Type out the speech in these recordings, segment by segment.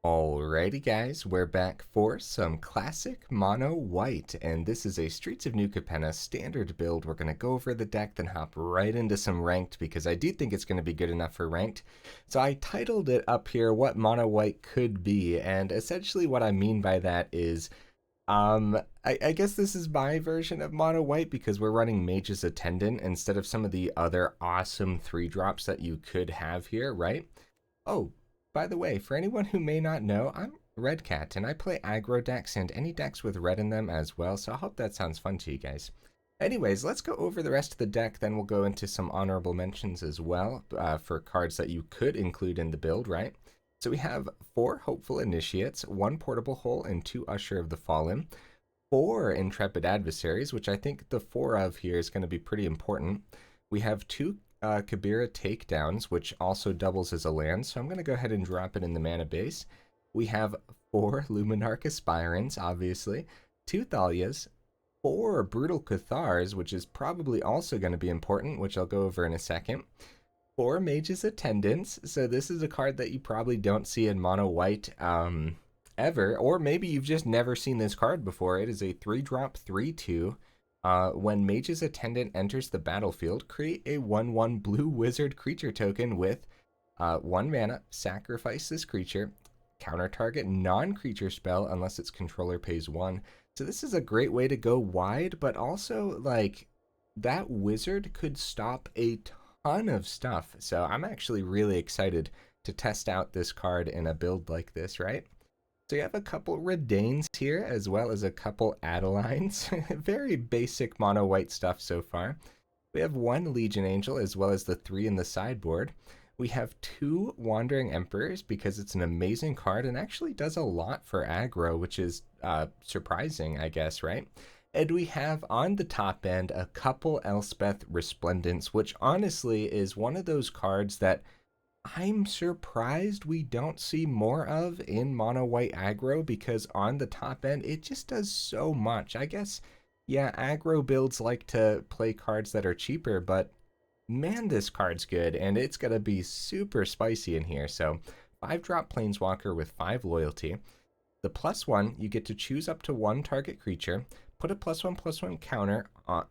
Alrighty guys, we're back for some classic mono white, and this is a Streets of New Capenna standard build. We're going to go over the deck, then hop right into some ranked, because I do think it's going to be good enough for ranked. So I titled it up here, What Mono White Could Be, and essentially what I mean by that is, I guess this is my version of mono white because we're running Mage's Attendant instead of some of the other awesome 3-drops that you could have here, right? Oh, by the way, for anyone who may not know, I'm Red Cat, and I play aggro decks and any decks with red in them as well, so I hope that sounds fun to you guys. Anyways, let's go over the rest of the deck, then we'll go into some honorable mentions as well for cards that you could include in the build, right? So we have 4 Hopeful Initiates, 1 Portable Hole, and 2 Usher of the Fallen, 4 Intrepid Adversaries, which I think the 4 of here is going to be pretty important. We have 2 Kabira Takedowns, which also doubles as a land, so I'm going to go ahead and drop it in the mana base. We have 4 Luminarch Aspirants, obviously, 2 Thalias, 4 Brutal Cathars, which is probably also going to be important, which I'll go over in a second. 4 Mage's Attendants, so this is a card that you probably don't see in mono white ever, or maybe you've just never seen this card before. It is a 3-drop 3/2. When Mage's Attendant enters the battlefield, create a 1/1 blue wizard creature token with 1 mana, sacrifice this creature, counter target non-creature spell unless its controller pays 1. So this is a great way to go wide, but also, like, that wizard could stop a ton of stuff. So I'm actually really excited to test out this card in a build like this, right? So you have a couple Reidanes here, as well as a couple Adelines. Very basic mono white stuff so far. We have 1 Legion Angel, as well as the 3 in the sideboard. We have 2 Wandering Emperors, because it's an amazing card and actually does a lot for aggro, which is surprising, I guess, right? And we have on the top end a couple Elspeth Resplendents, which honestly is one of those cards that I'm surprised we don't see more of in mono white aggro, because on the top end it just does so much. I guess, yeah, aggro builds like to play cards that are cheaper, but man, this card's good and it's gonna be super spicy in here. So 5-drop Planeswalker with 5 loyalty. The +1, you get to choose up to 1 target creature, put a +1/+1 counter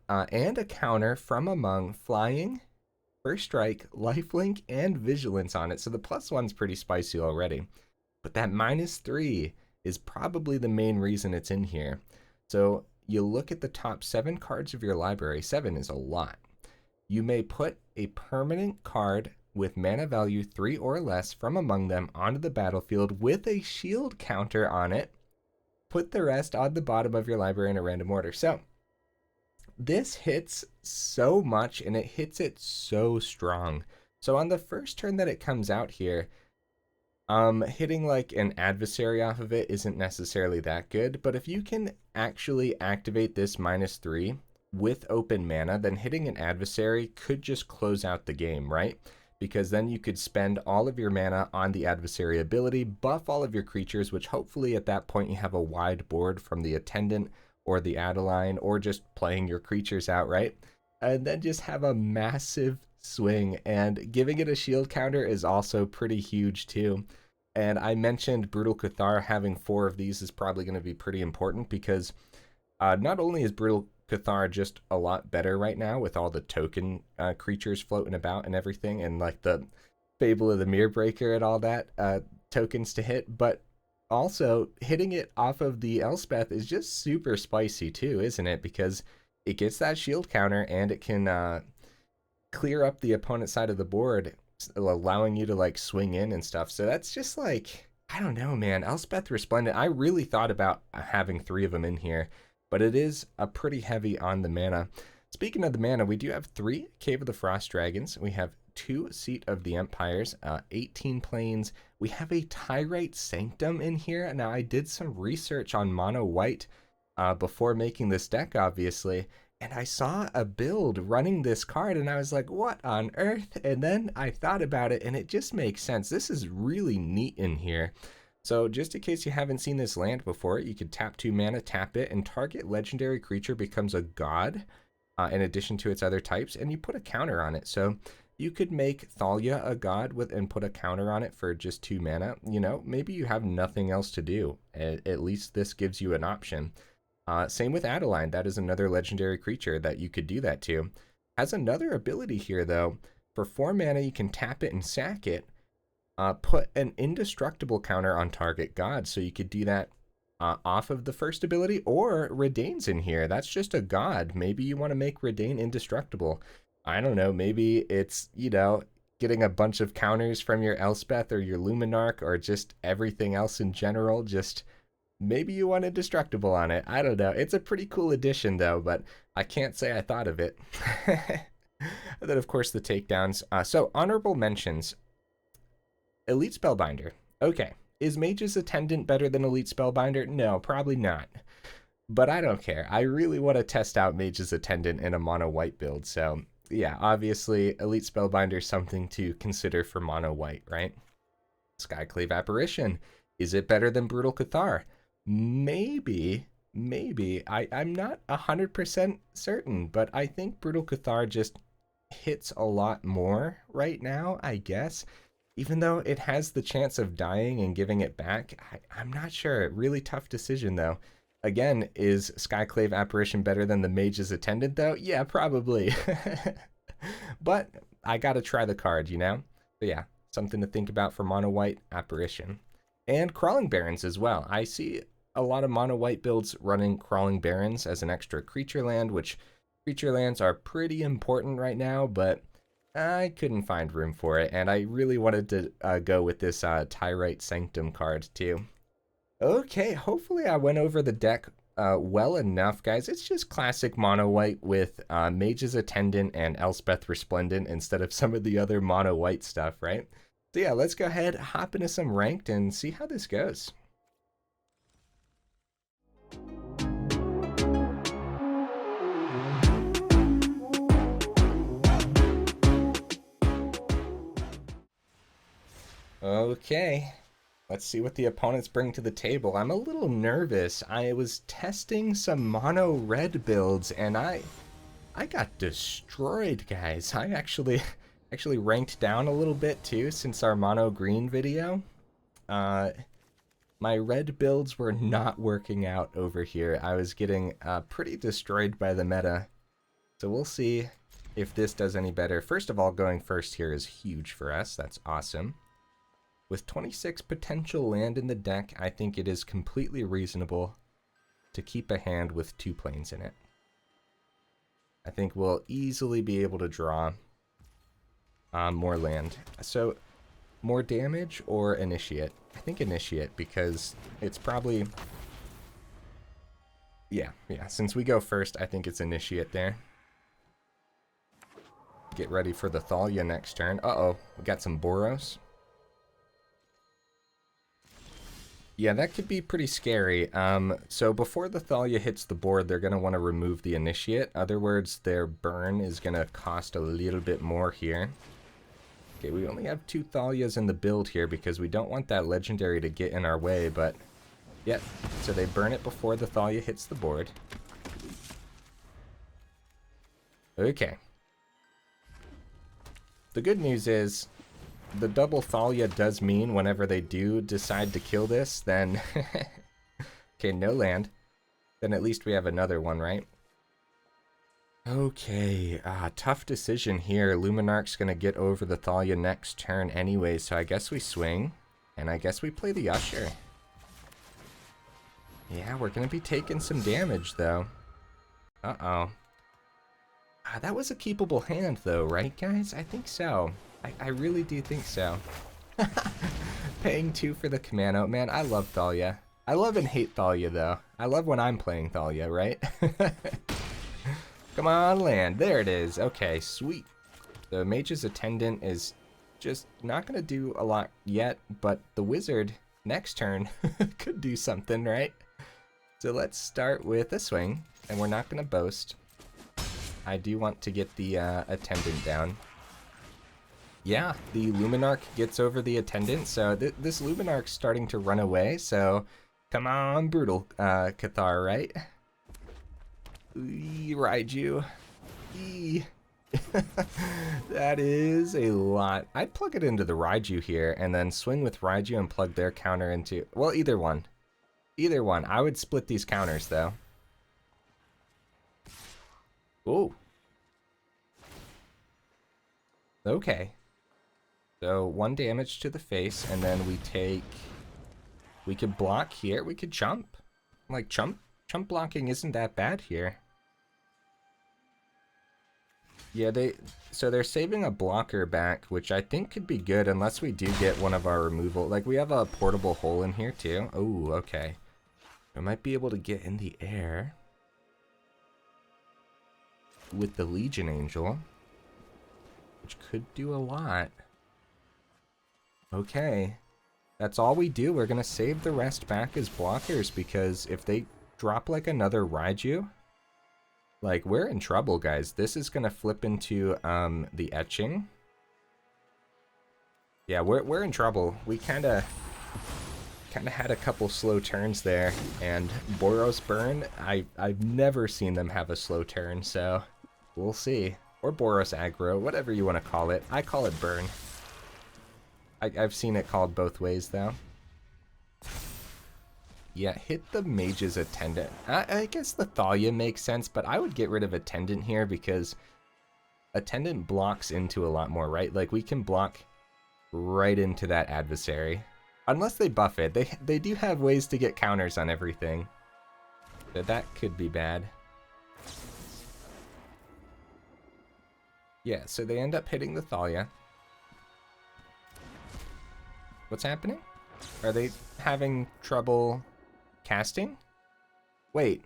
and a counter from among flying, First Strike, Lifelink, and Vigilance on it, so the +1's pretty spicy already. But that -3 is probably the main reason it's in here. So you look at the top 7 cards of your library. 7 is a lot. You may put a permanent card with mana value 3 or less from among them onto the battlefield with a shield counter on it. Put the rest on the bottom of your library in a random order. So this hits so much and it hits it so strong. So on the first turn that it comes out here, hitting like an adversary off of it isn't necessarily that good, but if you can actually activate this -3 with open mana, then hitting an adversary could just close out the game, right? Because then you could spend all of your mana on the adversary ability, buff all of your creatures, which hopefully at that point you have a wide board from the Attendant or the Adeline, or just playing your creatures out, right? And then just have a massive swing, and giving it a shield counter is also pretty huge too. And I mentioned Brutal Cathar having 4 of these is probably going to be pretty important, because not only is Brutal Cathar just a lot better right now with all the token creatures floating about and everything, and like the Fable of the Mirror Breaker and all that tokens to hit, but also hitting it off of the Elspeth is just super spicy too, isn't it? Because it gets that shield counter and it can clear up the opponent's side of the board, allowing you to like swing in and stuff. So that's just like, I don't know, man. Elspeth Resplendent, I really thought about having 3 of them in here, but it is a pretty heavy on the mana. Speaking of the mana, we do have 3 Cave of the Frost Dragons. We have 2 Seat of the Empires, 18 planes. We have a Tyrite Sanctum in here. Now, I did some research on mono white before making this deck, obviously, and I saw a build running this card, and I was like, what on earth? And then I thought about it, and it just makes sense. This is really neat in here. So just in case you haven't seen this land before, you could tap 2 mana, tap it, and target legendary creature becomes a god in addition to its other types, and you put a counter on it. So You could make Thalia a god and put a counter on it for just 2 mana. You know, maybe you have nothing else to do. At least this gives you an option. Same with Adeline. That is another legendary creature that you could do that to. Has another ability here, though. For 4 mana, you can tap it and sack it. Put an indestructible counter on target god. So you could do that off of the first ability, or Reidane's in here. That's just a god. Maybe you want to make Reidane indestructible. I don't know. Maybe it's, you know, getting a bunch of counters from your Elspeth or your Luminarch or just everything else in general. Just maybe you want indestructible on it. I don't know. It's a pretty cool addition, though, but I can't say I thought of it. And then, of course, the takedowns. So, honorable mentions. Elite Spellbinder. Okay. Is Mage's Attendant better than Elite Spellbinder? No, probably not. But I don't care. I really want to test out Mage's Attendant in a mono white build. So, yeah, obviously, Elite Spellbinder is something to consider for mono white, right? Skyclave Apparition. Is it better than Brutal Cathar? Maybe. I'm not 100% certain, but I think Brutal Cathar just hits a lot more right now, I guess. Even though it has the chance of dying and giving it back, I'm not sure. Really tough decision, though. Again, is Skyclave Apparition better than the Mage's Attendant, though? Yeah, probably. But I gotta try the card, you know? So yeah, something to think about for mono white Apparition. And Crawling Barrens as well. I see a lot of mono white builds running Crawling Barrens as an extra creature land, which creature lands are pretty important right now, but I couldn't find room for it, and I really wanted to go with this Tyrite Sanctum card too. Okay, hopefully I went over the deck well enough, guys. It's just classic mono white with Mage's Attendant and Elspeth Resplendent instead of some of the other mono white stuff, right? So yeah, let's go ahead, hop into some ranked and see how this goes. Okay, let's see what the opponents bring to the table. I'm a little nervous. I was testing some mono red builds and I got destroyed, guys. I actually ranked down a little bit too since our mono green video. My red builds were not working out over here. I was getting pretty destroyed by the meta. So we'll see if this does any better. First of all, going first here is huge for us. That's awesome. With 26 potential land in the deck, I think it is completely reasonable to keep a hand with 2 planes in it. I think we'll easily be able to draw more land. So, more damage or Initiate? I think Initiate, because it's probably... Yeah, since we go first, I think it's Initiate there. Get ready for the Thalia next turn. Uh-oh, we got some Boros. Yeah, that could be pretty scary. So before the Thalia hits the board, they're going to want to remove the Initiate. In other words, their burn is going to cost a little bit more here. Okay, we only have 2 Thalias in the build here because we don't want that legendary to get in our way, but... Yep, so they burn it before the Thalia hits the board. Okay. The good news is... the double Thalia does mean whenever they do decide to kill this, then... Okay, no land. Then at least we have another one, right? Okay, tough decision here. Luminarch's gonna get over the Thalia next turn anyway, so I guess we swing. And I guess we play the Usher. Yeah, we're gonna be taking some damage, though. Uh-oh. That was a keepable hand, though, right, guys? I think so. I really do think so. Paying 2 for the Commando. Man, I love Thalia. I love and hate Thalia, though. I love when I'm playing Thalia, right? Come on, land. There it is. Okay, sweet. The Mage's Attendant is just not going to do a lot yet, but the Wizard next turn could do something, right? So let's start with a swing, and we're not going to boast. I do want to get the Attendant down. Yeah, the Luminarch gets over the Attendant, so this Luminarch's starting to run away, so come on, Brutal Cathar, right? Ride you. That is a lot. I'd plug it into the Raiju here and then swing with Raiju and plug their counter into... Well, either one. Either one. I would split these counters, though. Ooh. Okay. So 1 damage to the face, and then we take... We could block here. We could jump. Like, jump blocking isn't that bad here. Yeah, so they're saving a blocker back, which I think could be good unless we do get one of our removal. Like, we have a portable hole in here, too. Oh, okay. I might be able to get in the air with the Legion Angel, which could do a lot. Okay. That's all we do. We're going to save the rest back as blockers, because if they drop, like, another Raiju... Like, we're in trouble, guys. This is gonna flip into the etching. Yeah, we're in trouble. We kinda had a couple slow turns there, and Boros Burn, I've never seen them have a slow turn, so we'll see. Or Boros Aggro, whatever you want to call it. I call it Burn. I've seen it called both ways, though. Yeah, hit the Mage's Attendant. I guess the Thalia makes sense, but I would get rid of Attendant here because Attendant blocks into a lot more, right? Like, we can block right into that adversary. Unless they buff it. They do have ways to get counters on everything. So that could be bad. Yeah, so they end up hitting the Thalia. What's happening? Are they having trouble... casting? Wait.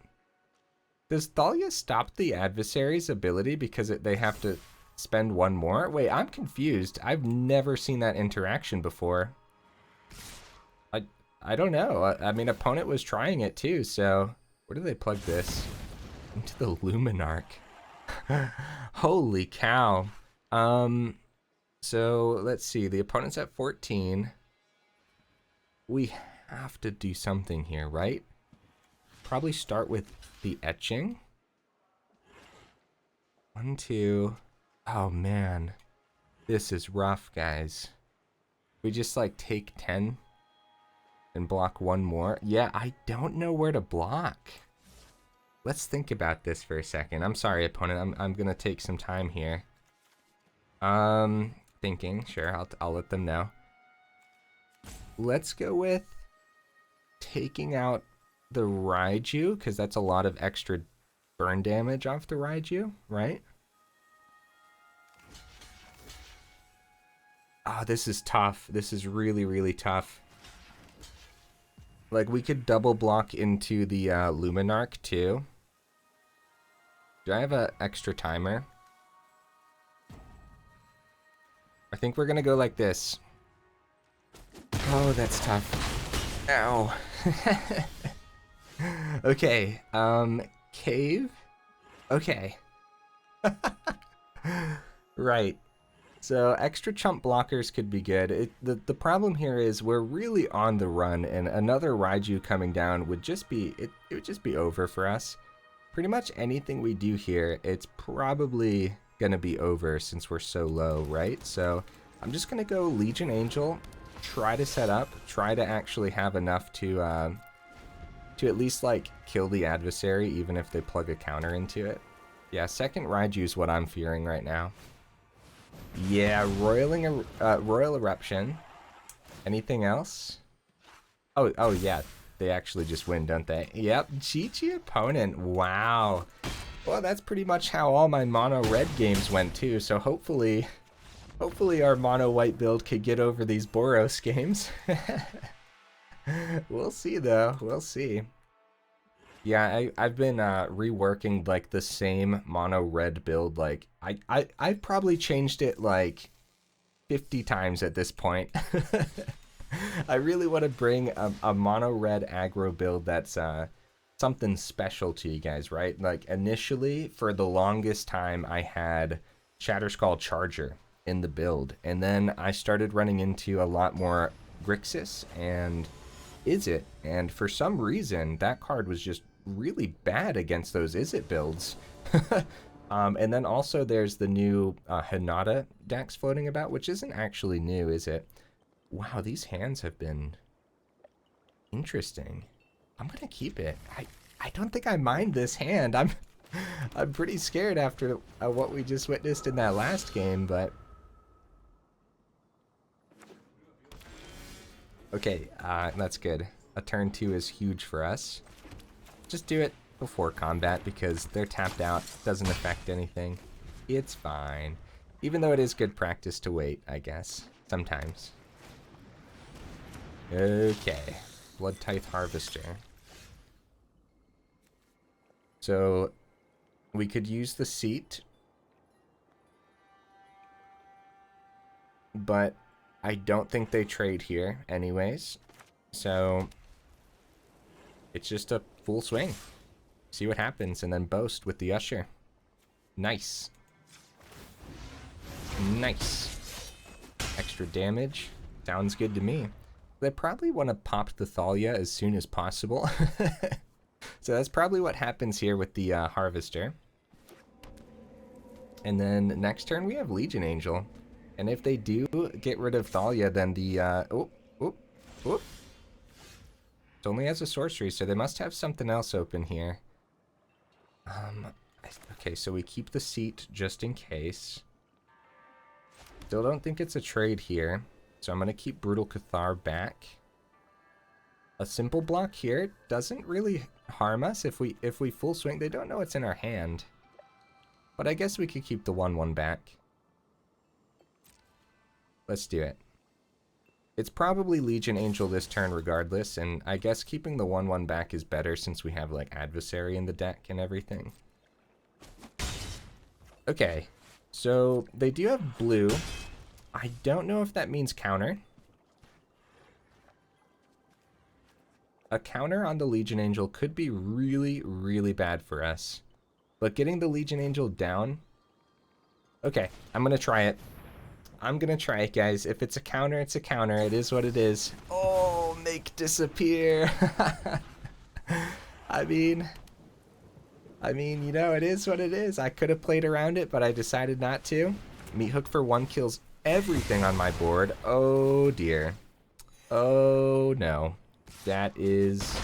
Does Thalia stop the adversary's ability because they have to spend one more? Wait, I'm confused. I've never seen that interaction before. I don't know. I mean, opponent was trying it too, so... Where do they plug this? Into the Luminarch. Holy cow. So, let's see. The opponent's at 14. We have to do something here, right? Probably start with the etching. 1, 2. Oh man, this is rough, guys. We just like take 10 and block one more. Yeah, I don't know where to block. Let's think about this for a second. I'm sorry, opponent. I'm gonna take some time here. Thinking. Sure, I'll let them know. Let's go with taking out the Raiju, because that's a lot of extra burn damage off the Raiju, right? Oh, this is tough. This is really, really tough. Like, we could double block into the Luminarch, too. Do I have an extra timer? I think we're gonna go like this. Oh, that's tough. Ow. Okay, cave? Okay. Right. So, extra chump blockers could be good. The problem here is we're really on the run, and another Raiju coming down would just be, it would just be over for us. Pretty much anything we do here, it's probably gonna be over since we're so low, right? So, I'm just gonna go Legion Angel, try to set up, try to actually have enough to at least, like, kill the adversary, even if they plug a counter into it. Yeah, second Raiju is what I'm fearing right now. Yeah, Royal Eruption. Anything else? Oh yeah, they actually just win, don't they? Yep, GG opponent. Wow. Well, that's pretty much how all my mono red games went too, so hopefully our mono white build could get over these Boros games. We'll see though, we'll see. Yeah, I've been reworking like the same mono red build. Like I've probably changed it like 50 times at this point. I really want to bring a mono red aggro build that's something special to you guys, right? Like initially, for the longest time, I had Shatterskull Charger in the build, and then I started running into a lot more Grixis and Izzet, and for some reason that card was just really bad against those Izzet builds. And then also there's the new Hinata decks floating about, which isn't actually new, is it? Wow, these hands have been interesting. I'm gonna keep it. I don't think I mind this hand. I'm pretty scared after what we just witnessed in that last game, but okay, that's good. A turn 2 is huge for us. Just do it before combat because they're tapped out. Doesn't affect anything. It's fine. Even though it is good practice to wait, I guess. Sometimes. Okay. Blood Tithe Harvester. So we could use the seat. But I don't think they trade here anyways. So it's just a full swing. See what happens, and then boast with the Usher. Nice. Nice. Extra damage. Sounds good to me. They probably want to pop the Thalia as soon as possible. So that's probably what happens here with the Harvester. And then next turn we have Legion Angel. And if they do get rid of Thalia, then the... It only has a sorcery, so they must have something else open here. Okay, so we keep the seat just in case. Still don't think it's a trade here, so I'm going to keep Brutal Cathar back. A simple block here doesn't really harm us if we full swing. They don't know what's in our hand. But I guess we could keep the 1/1 back. Let's do it. It's probably Legion Angel this turn regardless, and I guess keeping the 1/1 back is better since we have like Adversary in the deck and everything. Okay, so they do have blue. I don't know if that means counter. A counter on the Legion Angel could be really, really bad for us. But getting the Legion Angel down... Okay, I'm gonna try it. I'm gonna try it, guys. If it's a counter, it's a counter. It is what it is. Oh, make disappear. I mean, you know, it is what it is. I could have played around it, but I decided not to. Meat Hook for 1 kills everything on my board. Oh, dear. Oh, no. That is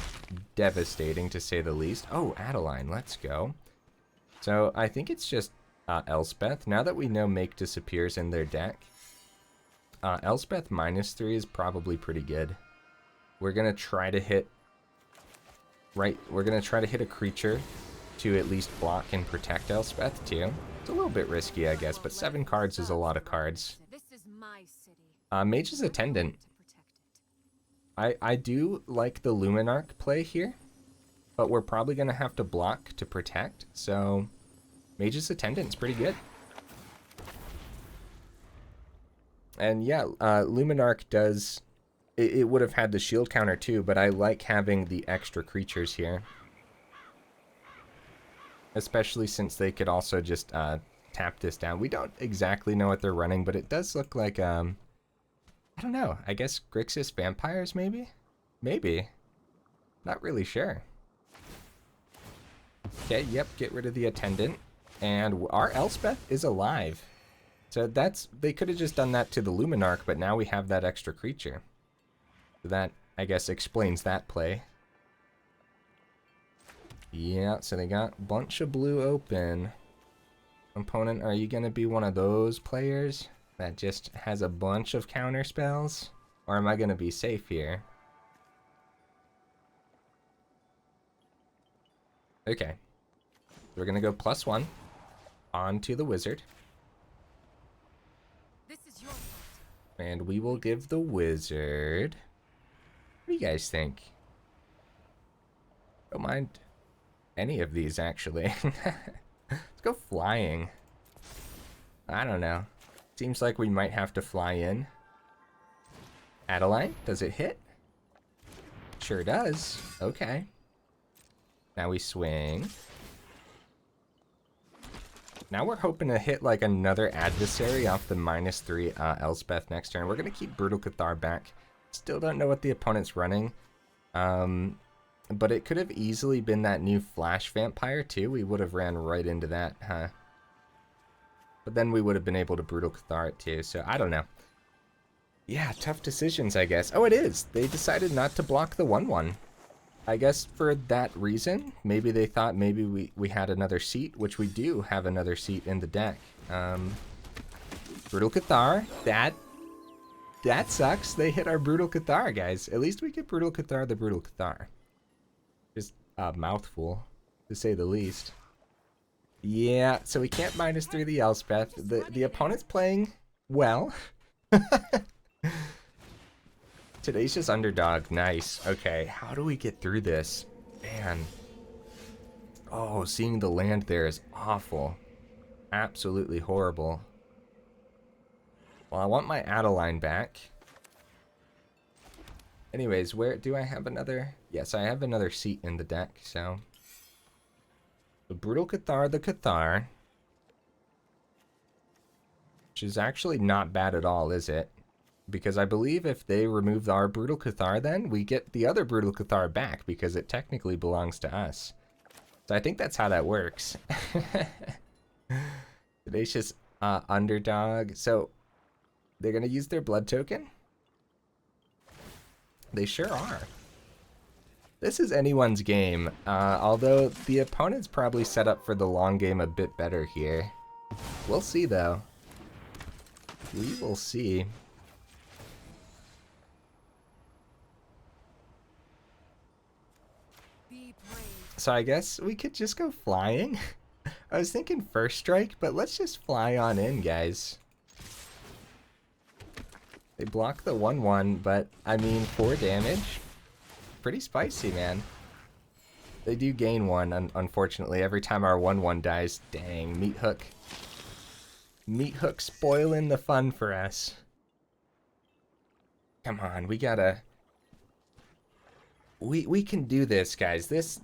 devastating, to say the least. Oh, Adeline, let's go. So, I think it's just Elspeth. Now that we know Make disappears in their deck, Elspeth -3 is probably pretty good. We're gonna try to hit... we're gonna try to hit a creature to at least block and protect Elspeth, too. It's a little bit risky, I guess, but 7 cards is a lot of cards. Mage's Attendant. I do like the Luminarch play here, but we're probably going to have to block to protect, so Mage's Attendant's pretty good. And yeah, Luminarch does... It would have had the shield counter too, but I like having the extra creatures here. Especially since they could also just tap this down. We don't exactly know what they're running, but it does look like... I don't know. I guess Grixis Vampires, maybe? Maybe. Not really sure. Okay, yep, get rid of the Attendant. And our Elspeth is alive. So that's... They could have just done that to the Luminarch, but now we have that extra creature. So that, I guess, explains that play. Yeah, so they got a bunch of blue open. Opponent, are you going to be one of those players that just has a bunch of counter spells? Or am I going to be safe here? Okay. We're going to go +1 onto the wizard. This is your fault. And we will give the wizard... What do you guys think? Don't mind any of these, actually. Let's go flying. I don't know. Seems like we might have to fly in. Adeline, does it hit? Sure does. Okay. Now we swing. Now we're hoping to hit like another adversary off the -3 Elspeth next turn. We're going to keep Brutal Cathar back. Still don't know what the opponent's running. But it could have easily been that new Flash Vampire too. We would have ran right into that, huh? But then we would have been able to Brutal Cathar it too, so I don't know. Yeah, tough decisions, I guess. Oh, it is. They decided not to block the 1/1. I guess for that reason, maybe they thought maybe we had another seat, which we do have another seat in the deck. Brutal Cathar, that sucks. They hit our Brutal Cathar, guys. At least we get Brutal Cathar the Brutal Cathar. Just a mouthful, to say the least. Yeah, so we can't -3 the Elspeth. The opponent's playing well. Tenacious Underdog, nice. Okay, how do we get through this? Man. Oh, seeing the land there is awful. Absolutely horrible. Well, I want my Adeline back. Anyways, where do I have another? Yes, I have another seat in the deck, so. The Brutal Cathar, the Cathar. Which is actually not bad at all, is it? Because I believe if they remove our Brutal Cathar, then we get the other Brutal Cathar back because it technically belongs to us. So I think that's how that works. Tenacious Underdog. So they're going to use their blood token? They sure are. This is anyone's game, although the opponent's probably set up for the long game a bit better here. We'll see, though. We will see. So I guess we could just go flying. I was thinking first strike, but let's just fly on in, guys. They block the 1/1, but I mean 4 damage. Pretty spicy, man. They do gain 1, unfortunately, every time our 1/1 dies. Dang, Meat Hook. Meat Hook spoiling the fun for us. Come on, we gotta... We can do this, guys. This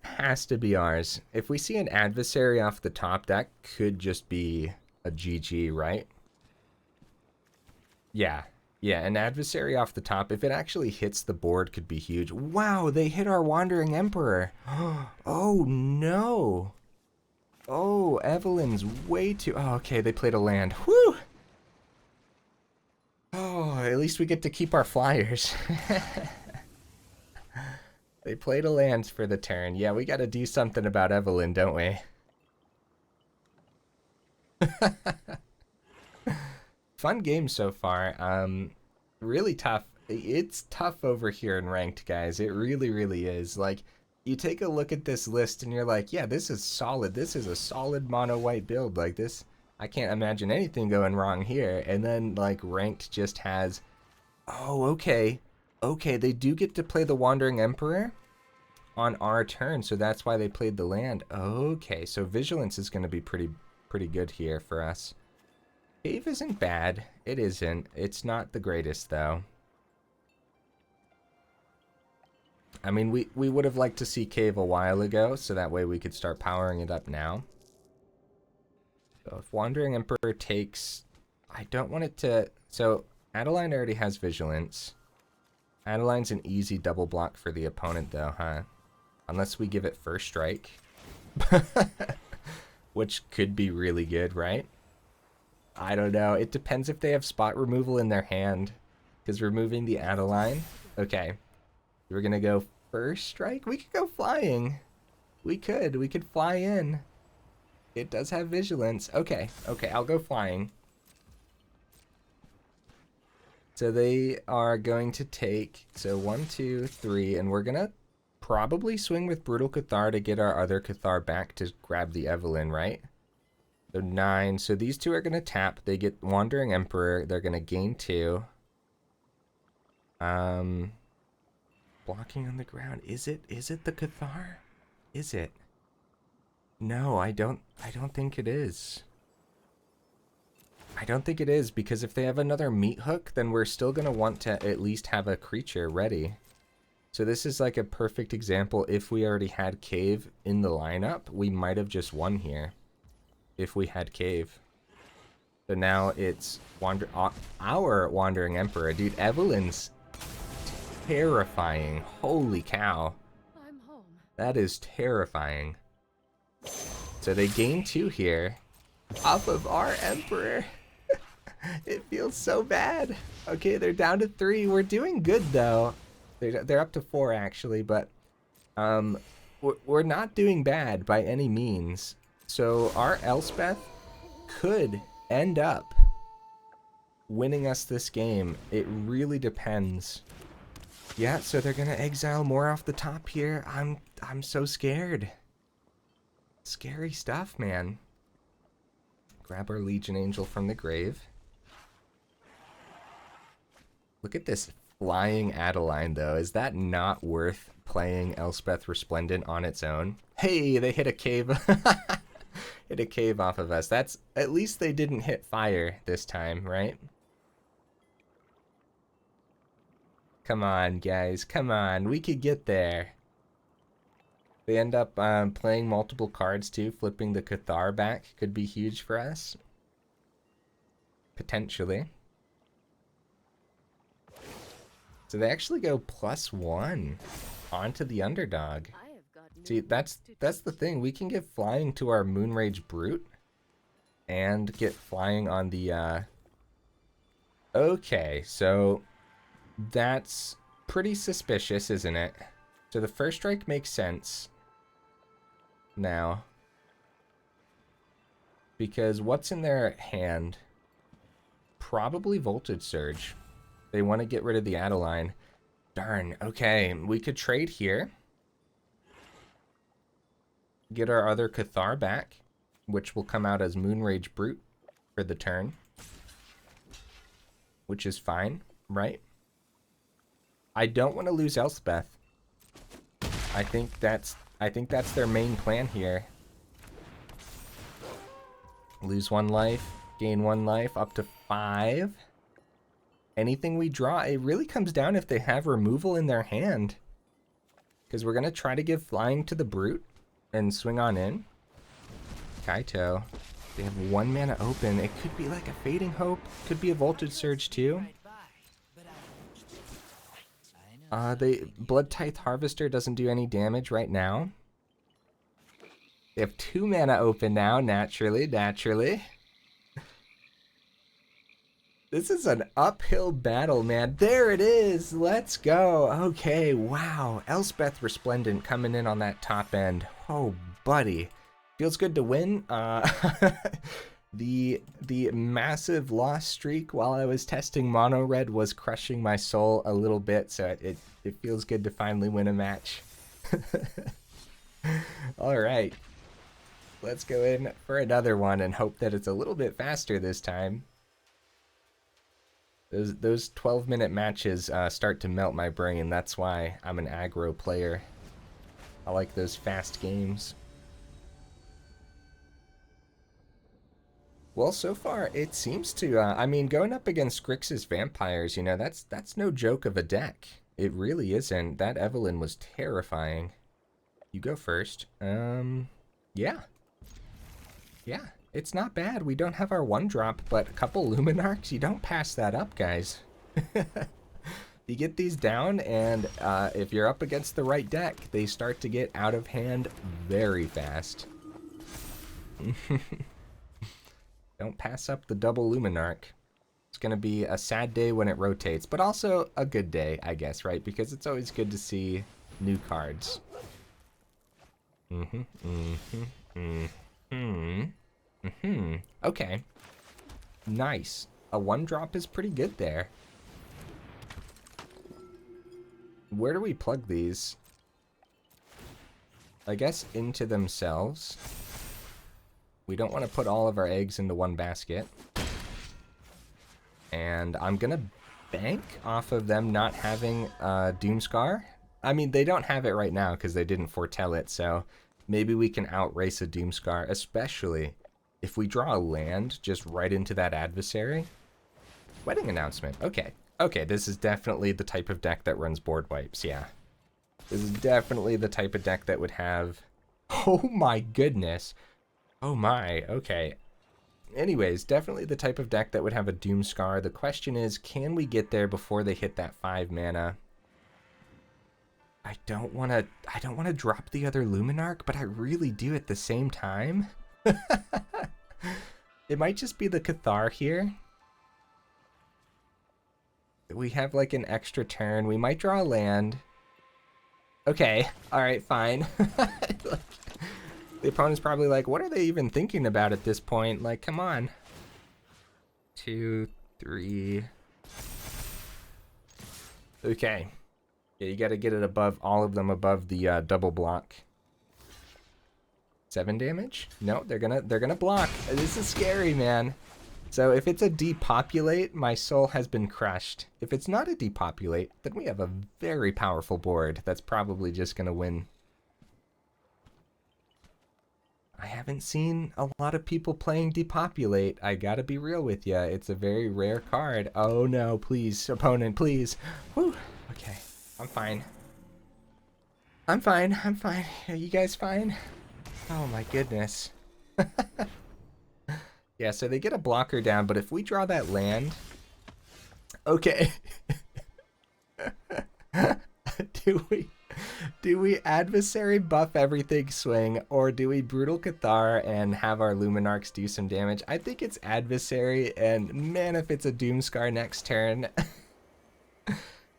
has to be ours. If we see an adversary off the top, that could just be a GG, right? Yeah. Yeah, an adversary off the top, if it actually hits the board, could be huge. Wow, they hit our Wandering Emperor. Oh, no. Oh, Evelyn's way too... Oh, okay, they played a land. Whew! Oh, at least we get to keep our flyers. They played a land for the turn. Yeah, we gotta do something about Evelyn, don't we? Fun game so far. Really tough. It's tough over here in ranked, guys. It really, really is. Like, you take a look at this list and you're like, yeah, this is solid. This is a solid mono white build. Like this, I can't imagine anything going wrong here. And then like ranked just has, oh, okay. Okay, they do get to play the Wandering Emperor on our turn, so that's why they played the land. Okay, so Vigilance is going to be pretty good here for us. Cave isn't bad. It isn't. It's not the greatest, though. I mean, we would have liked to see Cave a while ago, so that way we could start powering it up now. So if Wandering Emperor takes... I don't want it to... So, Adeline already has Vigilance. Adeline's an easy double block for the opponent, though, huh? Unless we give it first strike. Which could be really good, right? I don't know. It depends if they have spot removal in their hand. Because removing the Adeline... Okay. We're going to go first strike? We could go flying. We could fly in. It does have Vigilance. Okay, okay, I'll go flying. So they are going to take, so 1, 2, 3, and we're gonna probably swing with Brutal Cathar to get our other Cathar back to grab the Evelyn, right? So 9, so these two are gonna tap, they get Wandering Emperor, they're gonna gain 2. Blocking on the ground, is it the Cathar? Is it? No, I don't think it is. I don't think it is, because if they have another Meat Hook, then we're still going to want to at least have a creature ready. So this is like a perfect example. If we already had Cave in the lineup, we might have just won here. If we had Cave. So now it's our Wandering Emperor. Dude, Evelyn's terrifying. Holy cow. I'm home. That is terrifying. So they gain 2 here. off of our Emperor. It feels so bad. Okay, they're down to 3. We're doing good though. They're up to 4 actually, but we're not doing bad by any means. So our Elspeth could end up winning us this game. It really depends. Yeah, so they're gonna exile more off the top here. I'm so scared. Scary stuff, man. Grab our Legion Angel from the grave. Look at this flying Adeline, though. Is that not worth playing Elspeth Resplendent on its own? Hey, they hit a cave. Hit a cave off of us. That's, at least they didn't hit fire this time, right? Come on, guys. Come on. We could get there. They end up playing multiple cards, too. Flipping the Cathar back could be huge for us. Potentially. So they actually go +1 onto the underdog. See, that's the thing. We can get flying to our Moonrage Brute and get flying on the Okay, so that's pretty suspicious, isn't it? So the first strike makes sense now, because what's in their hand? Probably Voltage Surge. They want to get rid of the Adeline. Darn, okay, we could trade here. Get our other Cathar back, which will come out as Moonrage Brute for the turn. Which is fine, right? I don't want to lose Elspeth. I think that's their main plan here. Lose 1 life, gain 1 life, up to 5. Anything we draw, it really comes down if they have removal in their hand. Because we're going to try to give flying to the Brute and swing on in. Kaito. They have 1 mana open. It could be like a Fading Hope. Could be a Voltage Surge too. Blood Tithe Harvester doesn't do any damage right now. They have 2 mana open now, naturally. This is an uphill battle, man. There it is. Let's go. Okay, wow. Elspeth Resplendent coming in on that top end. Oh, buddy. Feels good to win. The massive loss streak while I was testing Mono Red was crushing my soul a little bit, so it feels good to finally win a match. All right. Let's go in for another one and hope that it's a little bit faster this time. Those 12-minute matches start to melt my brain. That's why I'm an aggro player. I like those fast games. Well, so far it seems to. I mean, going up against Grixis Vampires, you know, that's no joke of a deck. It really isn't. That Evelyn was terrifying. You go first. Yeah. Yeah. It's not bad. We don't have our 1-drop, but a couple Luminarchs, you don't pass that up, guys. You get these down, and if you're up against the right deck, they start to get out of hand very fast. Don't pass up the double Luminarch. It's going to be a sad day when it rotates, but also a good day, I guess, right? Because it's always good to see new cards. Okay. Nice. A 1-drop is pretty good there. Where do we plug these? I guess into themselves. We don't want to put all of our eggs into one basket. And I'm gonna bank off of them not having Doomscar. I mean, they don't have it right now because they didn't foretell it, so maybe we can outrace a Doomscar, especially if we draw a land just right into that adversary. Wedding announcement. Okay. Okay, this is definitely the type of deck that runs board wipes, yeah. This is definitely the type of deck that would have... Oh my goodness. Oh my, okay. Anyways, definitely the type of deck that would have a Doomscar. The question is, can we get there before they hit that 5 mana? I don't want to drop the other Luminarch, but I really do at the same time. It might just be the Cathar here. We have like an extra turn. We might draw a land. Okay, alright, fine. The opponent's probably like, what are they even thinking about at this point? Like, come on. 2, 3. Okay. Yeah, you gotta get it above, all of them above the double block. 7 damage? No, they're gonna block. This is scary, man. So if it's a depopulate, my soul has been crushed. If it's not a depopulate, then we have a very powerful board that's probably just gonna win. I haven't seen a lot of people playing depopulate. I gotta be real with you. It's a very rare card. Oh no, please, opponent, please. Whew. Okay, I'm fine. I'm fine, I'm fine. Are you guys fine? Oh my goodness. Yeah, so they get a blocker down, but if we draw that land... Okay. Do we adversary buff everything swing, or do we Brutal Cathar and have our Luminarchs do some damage? I think it's adversary, and man, if it's a Doomscar next turn.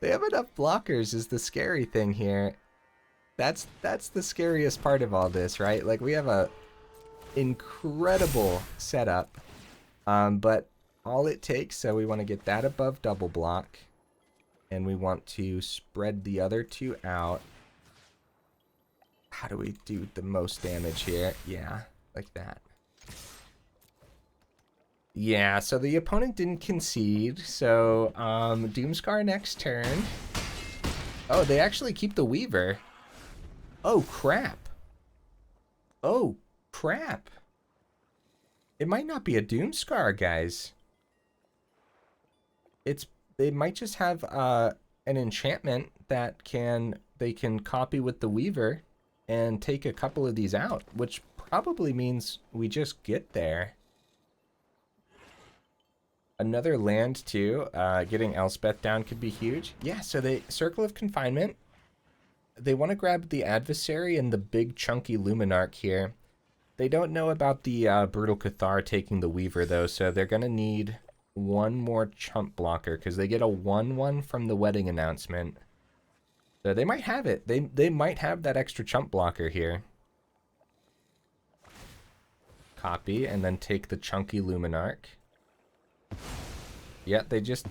They have enough blockers is the scary thing here. That's the scariest part of all this, right? Like, we have a incredible setup, but all it takes, so we want to get that above double block, and we want to spread the other two out. How do we do the most damage here? Yeah, like that. Yeah, so the opponent didn't concede, so Doomscar next turn. Oh, they actually keep the Weaver. Oh crap. Oh crap. It might not be a Doomscar, guys. They might just have an enchantment that they can copy with the Weaver and take a couple of these out, which probably means we just get there. Another land too. Getting Elspeth down could be huge. Yeah, so they Circle of Confinement. They want to grab the Adversary and the big chunky Luminarch here. They don't know about the Brutal Cathar taking the Weaver though, so they're gonna need one more chump blocker because they get a 1/1 from the wedding announcement. So they might have it. They might have that extra chump blocker here. Copy and then take the chunky Luminarch. Yeah, they just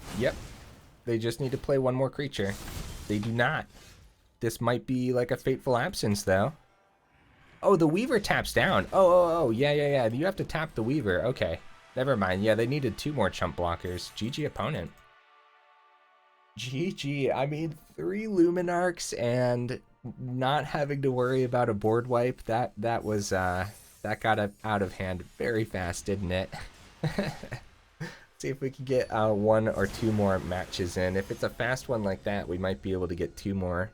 need to play one more creature. They do not. This might be like a fateful absence though. Oh, the Weaver taps down. Oh, yeah. You have to tap the Weaver. Okay, never mind. Yeah, they needed 2 more chump blockers. GG opponent. GG. I mean, 3 Luminarchs and not having to worry about a board wipe. That was that got out of hand very fast, didn't it? See if we can get 1 or 2 more matches in. If it's a fast one like that, we might be able to get 2 more.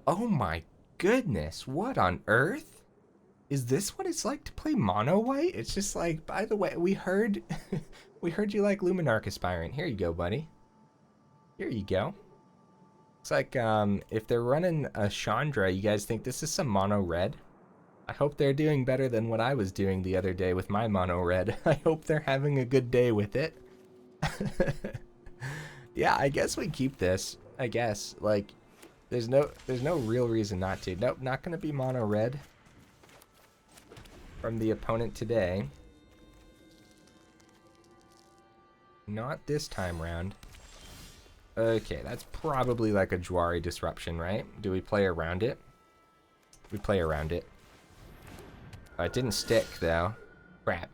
Oh my goodness, what on earth? Is this what it's like to play mono white? It's just like, by the way, we heard you like Luminarch Aspirant. Here you go, buddy. Here you go. It's like if they're running a Chandra, you guys think this is some mono red? I hope they're doing better than what I was doing the other day with my mono red. I hope they're having a good day with it. Yeah, I guess we keep this. I guess, like, there's no real reason not to. Nope, not gonna be mono red from the opponent today. Not this time round. Okay, that's probably like a Jwari Disruption, right? Do we play around it? We play around it. It didn't stick, though. Crap.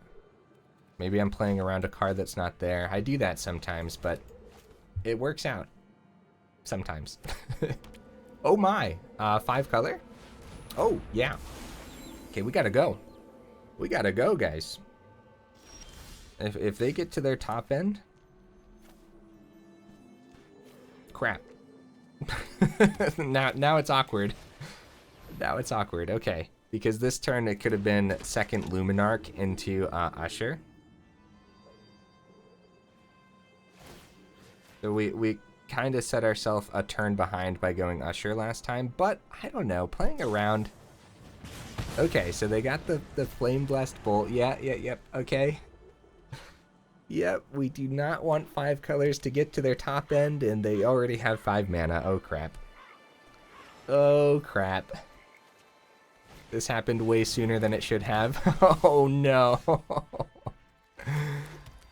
Maybe I'm playing around a card that's not there. I do that sometimes, but it works out. Sometimes. Oh my! 5 color? Oh, yeah. Okay, we gotta go. We gotta go, guys. If they get to their top end... Crap. Now it's awkward. Now it's awkward. Okay. Because this turn it could have been second Luminarch into Usher. So we kind of set ourselves a turn behind by going Usher last time, but I don't know, playing around Okay, so they got the Flame Blessed Bolt. Yep, okay. Yep, we do not want 5 colors to get to their top end, and they already have 5 mana. Oh, crap. Oh, crap. This happened way sooner than it should have. Oh, no.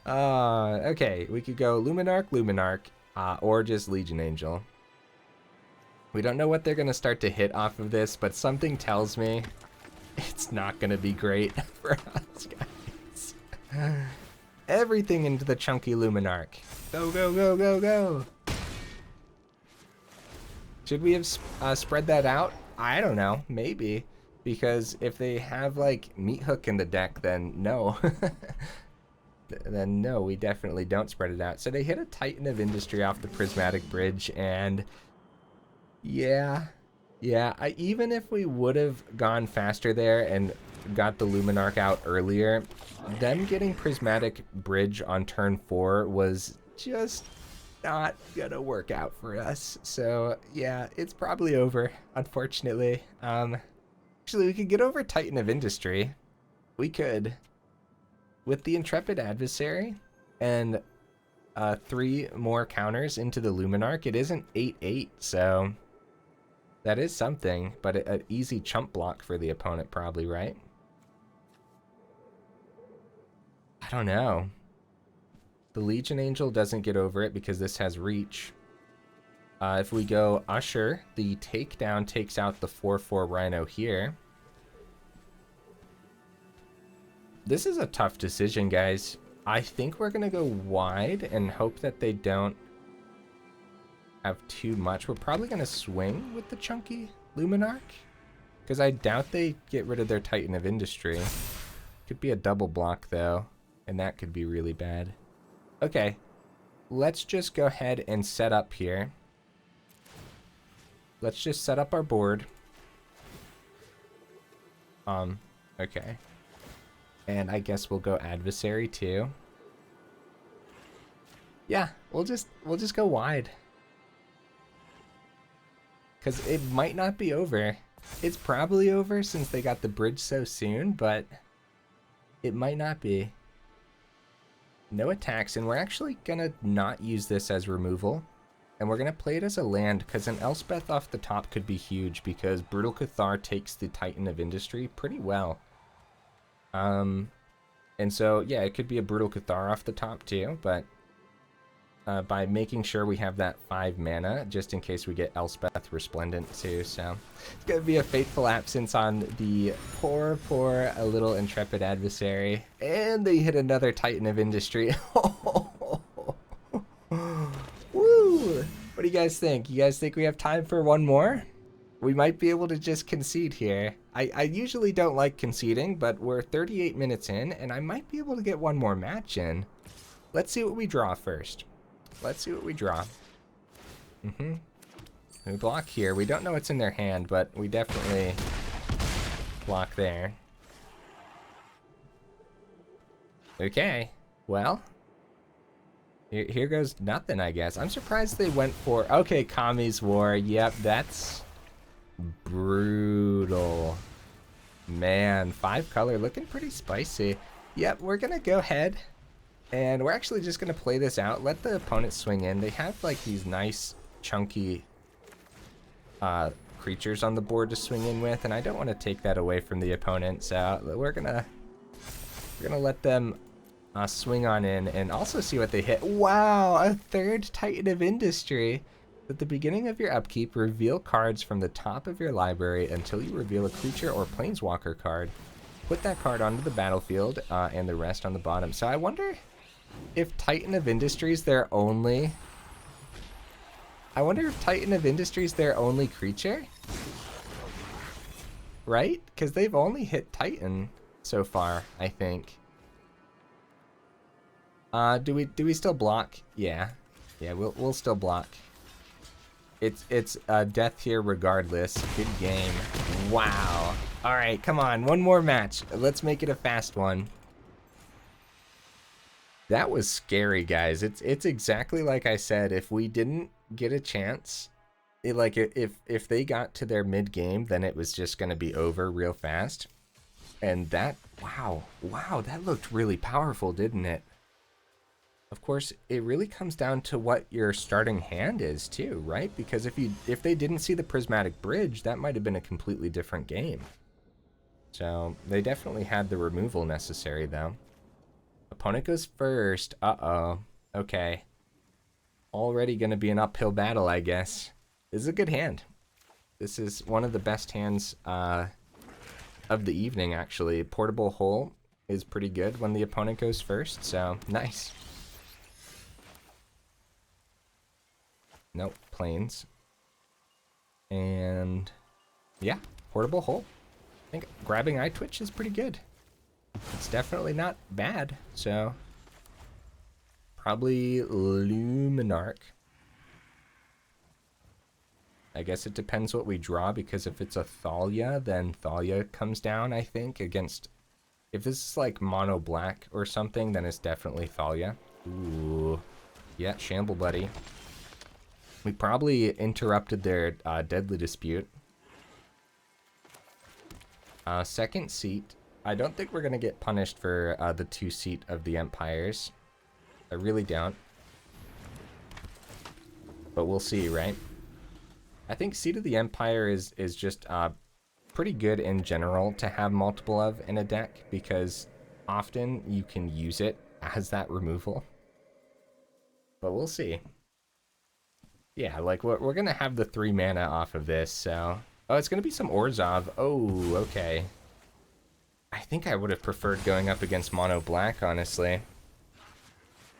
Okay, we could go Luminarch, or just Legion Angel. We don't know what they're going to start to hit off of this, but something tells me it's not going to be great for us, guys. Everything into the chunky Luminarch. Go, go, go, go, go. Should we have spread that out? I don't know. Maybe. Because if they have, like, Meat Hook in the deck, then no. Then no, we definitely don't spread it out. So they hit a Titan of Industry off the Prismatic Bridge, and yeah, even if we would have gone faster there and got the Luminarch out earlier, them getting Prismatic Bridge on turn 4 was just not gonna work out for us. So yeah, it's probably over, unfortunately. Actually, we could get over Titan of Industry. We could. With the Intrepid Adversary and 3 more counters into the Luminarch, it isn't 8/8, so that is something, but an easy chump block for the opponent probably, right? I don't know. The Legion Angel doesn't get over it because this has reach. If we go Usher, the Takedown takes out the 4/4 Rhino here. This is a tough decision, guys. I think we're going to go wide and hope that they don't have too much. We're probably going to swing with the chunky Luminarch, because I doubt they get rid of their Titan of Industry. Could be a double block, though, and that could be really bad. Okay, let's just go ahead and set up here. Let's just set up our board. Okay. And I guess we'll go Adversary too. Yeah, we'll just go wide. Cause it might not be over. It's probably over since they got the bridge so soon, but it might not be. No attacks, and we're actually gonna not use this as removal. And we're gonna play it as a land, because an Elspeth off the top could be huge, because Brutal Cathar takes the Titan of Industry pretty well. And so, yeah, it could be a Brutal Cathar off the top too, but by making sure we have that 5 mana, just in case we get Elspeth Resplendent too, so it's gonna be a fateful absence on the poor little Intrepid Adversary, and they hit another Titan of Industry. Woo! What do you guys think? You guys think we have time for one more? We might be able to just concede here. I usually don't like conceding, but we're 38 minutes in, and I might be able to get one more match in. Let's see what we draw first. Let's see what we draw. We block here. We don't know what's in their hand, but we definitely block there. Okay, well, here goes nothing, I guess. I'm surprised they went for... Okay, Kami's War. Yep, that's brutal. Man, 5 color looking pretty spicy. Yep, we're gonna go ahead and we're actually just gonna play this out. Let the opponent swing in. They have like these nice chunky creatures on the board to swing in with, and I don't want to take that away from the opponent, so we're gonna let them swing on in and also see what they hit. Wow, a 3rd Titan of Industry. At the beginning of your upkeep, reveal cards from the top of your library until you reveal a creature or planeswalker card. Put that card onto the battlefield and the rest on the bottom. So I wonder if Titan of Industry is their only... I wonder if Titan of Industry is their only creature? Right? Because they've only hit Titan so far, I think. Do we still block? Yeah. Yeah, we'll still block. It's death here regardless. Good game. Wow. All right, come on. One more match. Let's make it a fast one. That was scary, guys. It's exactly like I said. If we didn't get a chance, if they got to their mid game, then it was just going to be over real fast. And that, wow, that looked really powerful, didn't it? Of course, it really comes down to what your starting hand is too, right? Because if they didn't see the Prismatic Bridge, that might have been a completely different game. So they definitely had the removal necessary though. Opponent goes first. Uh-oh. Okay. Already gonna be an uphill battle, I guess. This is a good hand. This is one of the best hands of the evening, actually. Portable Hole is pretty good when the opponent goes first, so nice. Nope, Plains. And yeah, Portable Hole. I think grabbing Eye Twitch is pretty good. It's definitely not bad, so probably Luminarch. I guess it depends what we draw, because if it's a Thalia, then Thalia comes down, I think, against... If this is like mono black or something, then it's definitely Thalia. Ooh. Yeah, Shamble Buddy. We probably interrupted their Deadly Dispute. Second seat. I don't think we're going to get punished for the 2 seat of the Empires. I really don't. But we'll see, right? I think Seat of the Empire is just pretty good in general to have multiple of in a deck, because often you can use it as that removal. But we'll see. Yeah, like we're going to have the 3 mana off of this, so... Oh, it's going to be some Orzhov. Oh, okay. I think I would have preferred going up against mono black, honestly.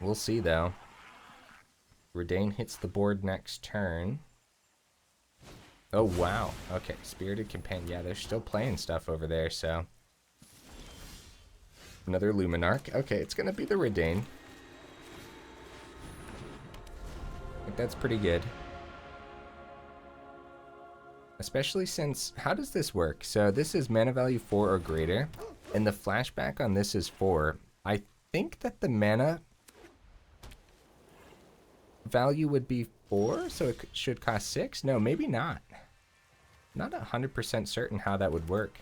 We'll see, though. Reidane hits the board next turn. Oh, wow. Okay, Spirited Companion. Yeah, they're still playing stuff over there, so... Another Luminarch. Okay, it's going to be the Reidane. I think that's pretty good. Especially since... How does this work? So this is mana value 4 or greater, and the flashback on this is 4. I think that the mana value would be 4, so it should cost 6? No, maybe not. Not 100% certain how that would work.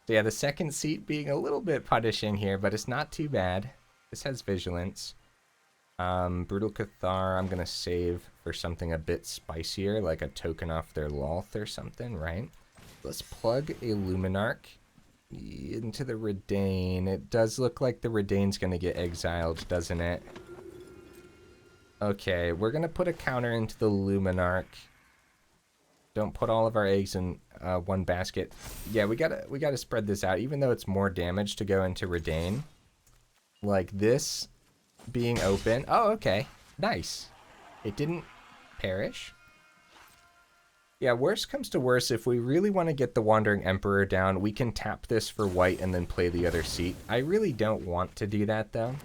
So yeah, the second seat being a little bit punishing here, but it's not too bad. This has Vigilance. Brutal Cathar, I'm going to save for something a bit spicier, like a token off their Lolth or something, right? Let's plug a Luminarch into the Reidane. It does look like the Reidane's going to get exiled, doesn't it? Okay, we're going to put a counter into the Luminarch. Don't put all of our eggs in one basket. Yeah, we gotta spread this out, even though it's more damage to go into Reidane. Like this being open. Oh, okay. Nice. It didn't perish. Yeah, worst comes to worst, if we really want to get the Wandering Emperor down, we can tap this for white and then play the other seat. I really don't want to do that, though.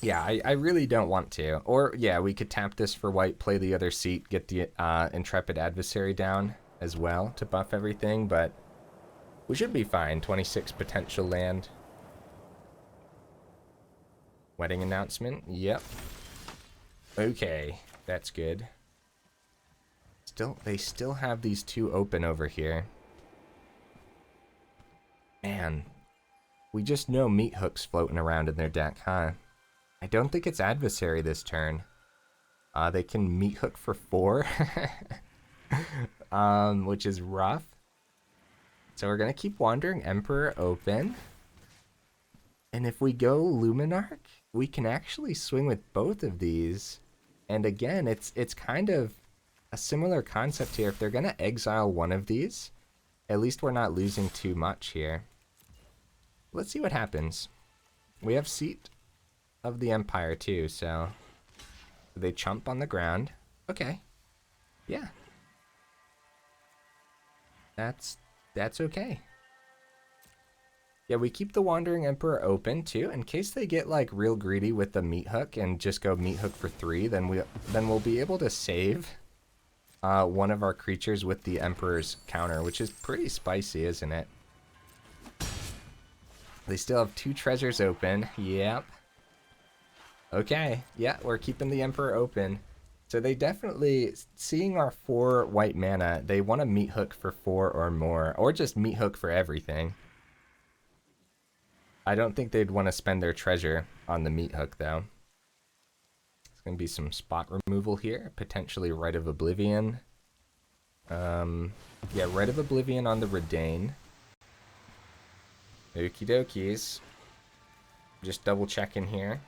Yeah, I really don't want to. Or, yeah, we could tap this for white, play the other seat, get the Intrepid Adversary down as well to buff everything, but we should be fine. 26 potential land. Wedding announcement, yep. Okay, that's good. They still have these 2 open over here. Man, we just know meat hooks floating around in their deck, huh? I don't think it's Adversary this turn. They can meat hook for 4, which is rough. So we're gonna keep Wandering Emperor open. And if we go Luminarch, we can actually swing with both of these. And again, it's kind of a similar concept here. If they're gonna exile one of these, at least we're not losing too much here. Let's see what happens. We have Seat of the Empire too, so they chump on the ground. Okay. Yeah. That's okay. Yeah, we keep the Wandering Emperor open too, in case they get like real greedy with the meat hook and just go meat hook for 3, then we'll be able to save one of our creatures with the Emperor's counter, which is pretty spicy, isn't it? They still have 2 treasures open. Yep. Okay, yeah, we're keeping the Emperor open. So they definitely, seeing our 4 white mana, they want to meat hook for 4 or more, or just meat hook for everything. I don't think they'd want to spend their treasure on the meat hook, though. There's going to be some spot removal here, potentially Rite of Oblivion. Yeah, Rite of Oblivion on the Reidane. Okie dokies. Just double checking here.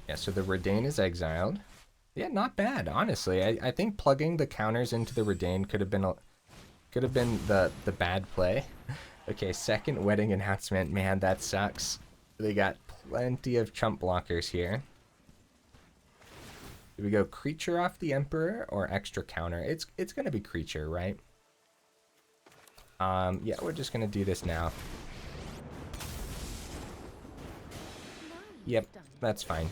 Yeah, so the Reidane is exiled. Yeah, not bad, honestly. I think plugging the counters into the Reidane could have been the bad play. Okay, second wedding announcement. Man, that sucks. They got plenty of chump blockers here. Do we go creature off the Emperor or extra counter? It's gonna be creature, right? Yeah, we're just gonna do this now. Yep, that's fine.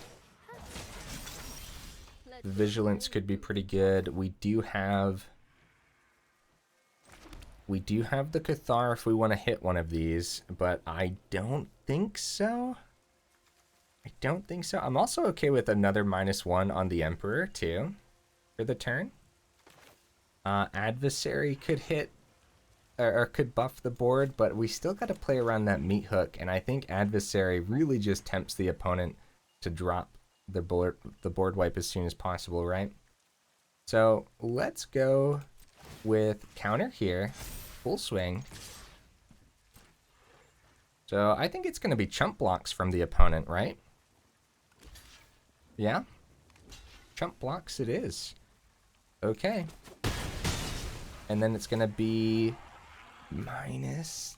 Vigilance could be pretty good. We do have the Cathar if we want to hit one of these, but I don't think so. I don't think so. I'm also okay with another -1 on the Emperor too for the turn. Adversary could hit or could buff the board, but we still got to play around that meat hook, and I think Adversary really just tempts the opponent to drop the board wipe as soon as possible, right? So let's go with counter here, full swing. So I think it's going to be chump blocks from the opponent, right? Yeah, chump blocks it is. Okay. And then it's going to be minus,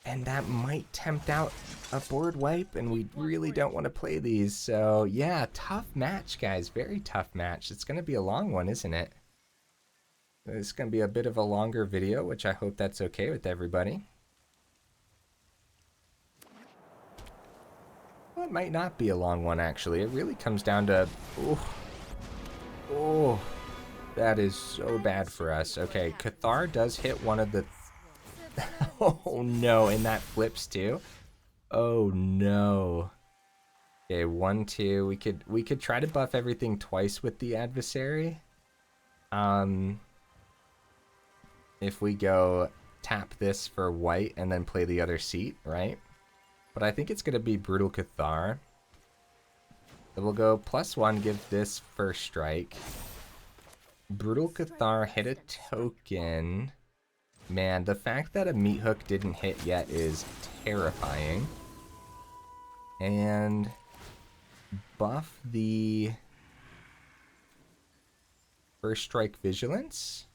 and that might tempt out a board wipe, and we really don't want to play these. So yeah, tough match, guys. Very tough match. It's going to be a long one, isn't it? It's going to be a bit of a longer video, which I hope that's okay with everybody. Well, it might not be a long one, actually. It really comes down to... Oh, that is so bad for us. Okay, Cathar does hit one of the... Oh, no, and that flips, too? Oh, no. Okay, 1, 2. We could try to buff everything twice with the Adversary. If we go tap this for white and then play the other seat, right? But I think it's going to be Brutal Cathar. So we'll go +1, give this first strike. Brutal Cathar hit a token. Man, the fact that a meat hook didn't hit yet is terrifying. And buff the first strike vigilance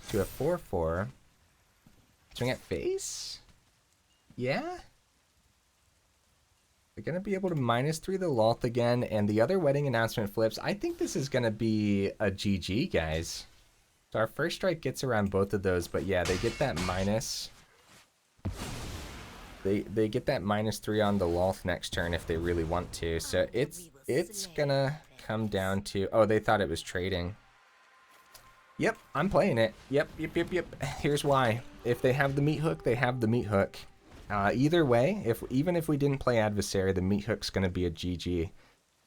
to a 4/4. Swing at face? Yeah? They're going to be able to -3 the Loth again, and the other wedding announcement flips. I think this is going to be a GG, guys. So our first strike gets around both of those, but yeah, they get that minus. They get that -3 on the Loth next turn if they really want to. So it's going to come down to... Oh, they thought it was trading. Yep, I'm playing it. Yep. Here's why. If they have the meat hook, they have the meat hook. Either way, even if we didn't play Adversary, the meat hook's going to be a GG.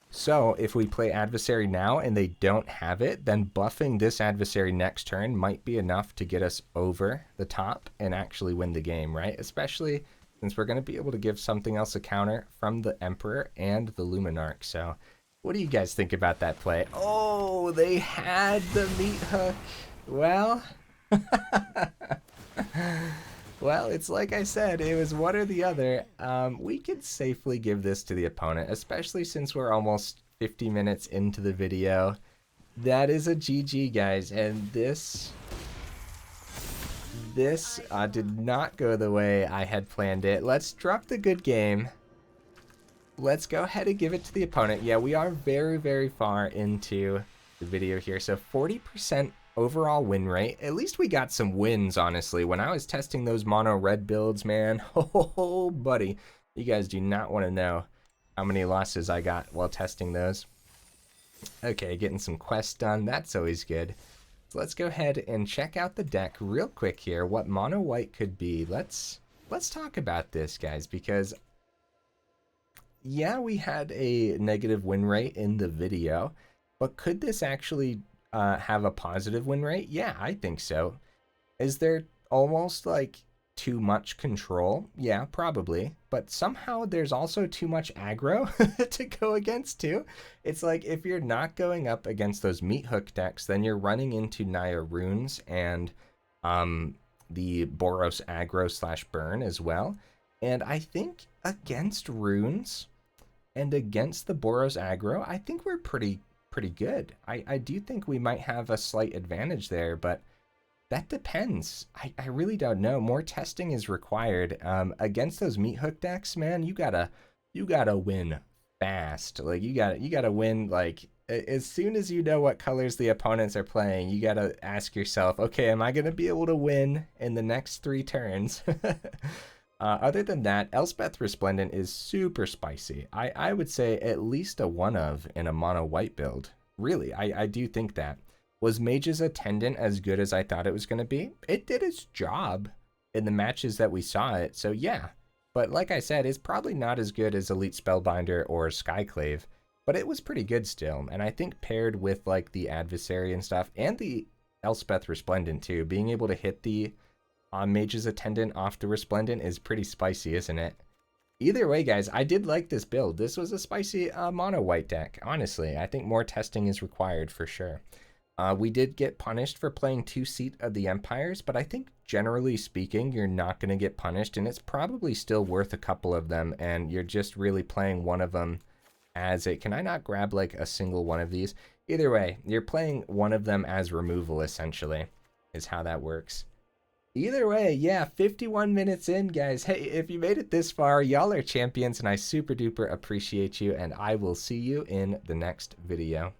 So if we play Adversary now and they don't have it, then buffing this Adversary next turn might be enough to get us over the top and actually win the game, right? Especially since we're going to be able to give something else a counter from the Emperor and the Luminarch. So what do you guys think about that play? Oh, they had the meat hook. Well... Well, it's like I said, it was one or the other. We could safely give this to the opponent, especially since we're almost 50 minutes into the video. That is a GG, guys, and this did not go the way I had planned it. Let's drop the good game. Let's go ahead and give it to the opponent. Yeah, we are very, very far into the video here, so 40% overall win rate. At least we got some wins, honestly. When I was testing those mono red builds, man, oh buddy, you guys do not want to know how many losses I got while testing those. Okay, getting some quests done. That's always good. So let's go ahead and check out the deck real quick here. What mono white could be. Let's talk about this, guys, because yeah, we had a negative win rate in the video, but could this actually have a positive win rate? Yeah, I think so. Is there almost like too much control? Yeah, probably. But somehow there's also too much aggro to go against too. It's like if you're not going up against those meat hook decks, then you're running into Naya runes and the Boros aggro slash burn as well. And I think against runes and against the Boros aggro, I think we're pretty good. I do think we might have a slight advantage there, but that depends. I really don't know. More testing is required. Against those meat hook decks, man, you gotta win fast. Like you gotta win like as soon as you know what colors the opponents are playing. You gotta ask yourself, okay, am I gonna be able to win in the next 3 turns? Other than that, Elspeth Resplendent is super spicy. I would say at least a 1 of in a mono white build. Really, I do think that. Was Mage's Attendant as good as I thought it was going to be? It did its job in the matches that we saw it, so yeah. But like I said, it's probably not as good as Elite Spellbinder or Skyclave, but it was pretty good still. And I think paired with like the Adversary and stuff, and the Elspeth Resplendent too, being able to hit the Mage's Attendant off the Resplendent is pretty spicy, isn't it? Either way, guys, I did like this build. This was a spicy mono white deck, honestly. I think more testing is required for sure. We did get punished for playing 2 Seat of the Empires, but I think generally speaking, you're not going to get punished, and it's probably still worth a couple of them, and you're just really playing one of them as a... Can I not grab like a single one of these? Either way, you're playing one of them as removal, essentially, is how that works. Either way, yeah, 51 minutes in, guys. Hey, if you made it this far, y'all are champions, and I super duper appreciate you, and I will see you in the next video.